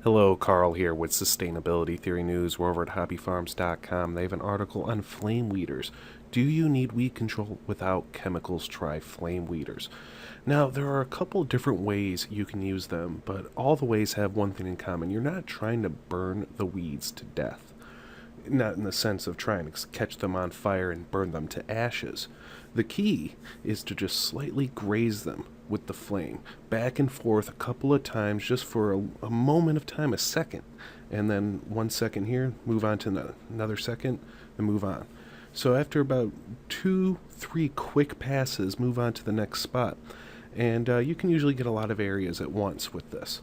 Hello, Carl here with Sustainability Theory News. We're over at hobbyfarms.com. They have an article on flame weeders. Do you need weed control without chemicals? Try flame weeders. Now, there are a couple different ways you can use them, but all the ways have one thing in common. You're not trying to burn the weeds to death. Not in the sense of trying to catch them on fire and burn them to ashes. The key is to just slightly graze them with the flame, back and forth a couple of times just for a moment of time, a second, and then 1 second here, move on to another second, and move on. So after about 2-3 quick passes, move on to the next spot. And you can usually get a lot of areas at once with this.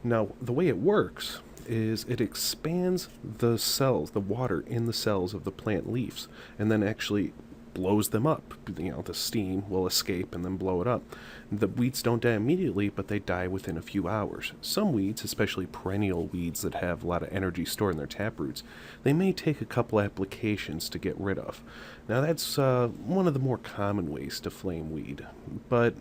Now, the way it works is it expands the cells, the water in the cells of the plant leaves, and then actually blows them up. The steam will escape and then blow it up. The weeds don't die immediately, but they die within a few hours. Some weeds, especially perennial weeds that have a lot of energy stored in their taproots, they may take a couple applications to get rid of. Now that's one of the more common ways to flame weed, but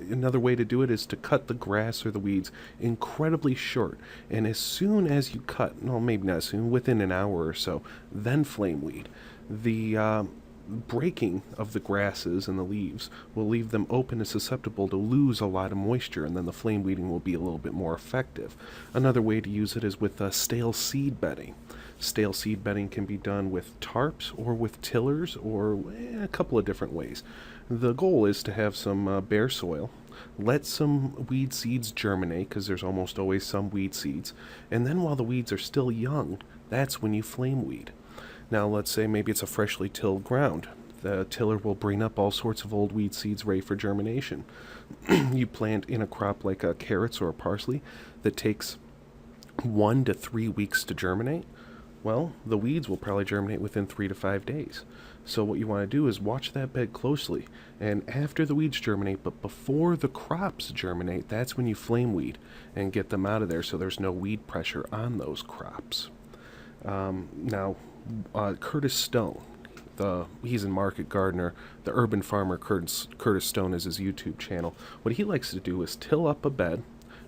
another way to do it is to cut the grass or the weeds incredibly short, and as soon as you cut, no, maybe not soon, within an hour or so, then flame weed. The breaking of the grasses and the leaves will leave them open and susceptible to lose a lot of moisture, and then the flame weeding will be a little bit more effective. Another way to use it is with stale seed bedding. Stale seed bedding can be done with tarps or with tillers or a couple of different ways. The goal is to have some bare soil, let some weed seeds germinate, because there's almost always some weed seeds, and then while the weeds are still young, that's when you flame weed. Now let's say maybe it's a freshly tilled ground. The tiller will bring up all sorts of old weed seeds ready for germination. You plant in a crop like carrots or parsley that takes 1 to 3 weeks to germinate. Well, the weeds will probably germinate within 3 to 5 days. So what you want to do is watch that bed closely, and after the weeds germinate, but before the crops germinate, that's when you flame weed and get them out of there so there's no weed pressure on those crops. Now, Curtis Stone, he's a market gardener. The urban farmer Curtis Stone is his YouTube channel. What he likes to do is till up a bed,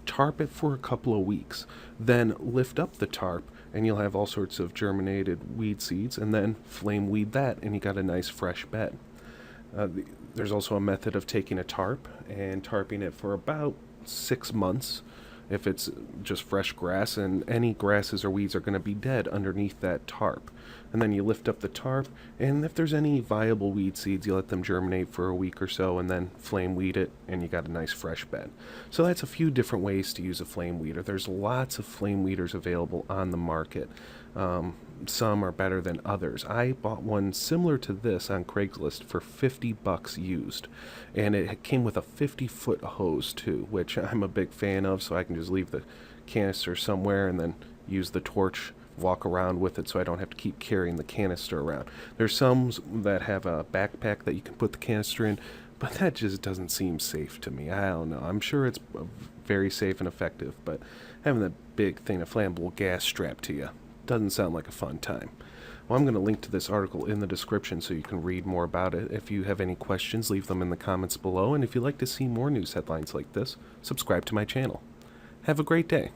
tarp it for a couple of weeks, then lift up the tarp, and you'll have all sorts of germinated weed seeds, and then flame weed that, and you got a nice fresh bed. There's also a method of taking a tarp and tarping it for about 6 months if it's just fresh grass, and any grasses or weeds are going to be dead underneath that tarp. And then you lift up the tarp, and if there's any viable weed seeds, you let them germinate for a week or so, and then flame weed it, and you got a nice fresh bed. So that's a few different ways to use a flame weeder. There's lots of flame weeders available on the market. Some are better than others. I bought one similar to this on Craigslist for $50 used, and it came with a 50-foot hose too, which I'm a big fan of, so I can just leave the canister somewhere and then use the torch, walk around with it so I don't have to keep carrying the canister around. There's some that have a backpack that you can put the canister in, but that just doesn't seem safe to me. I don't know. I'm sure it's very safe and effective, but having that big thing of flammable gas strapped to you doesn't sound like a fun time. Well, I'm going to link to this article in the description so you can read more about it. If you have any questions, leave them in the comments below, and if you'd like to see more news headlines like this, subscribe to my channel. Have a great day.